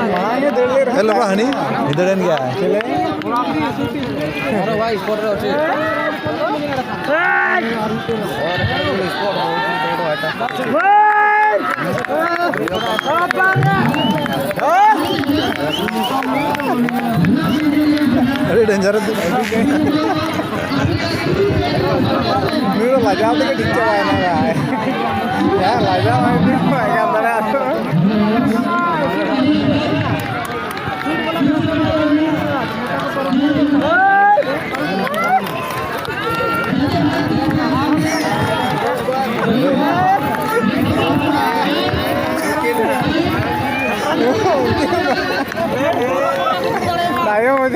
Hello Pak Hani, hiduran क्या अरे भाई स्पॉट रे ଅଛି अरे डेंजर మీరు లజావుగా టిచ్చేవాయన లజావు Nah, ya mau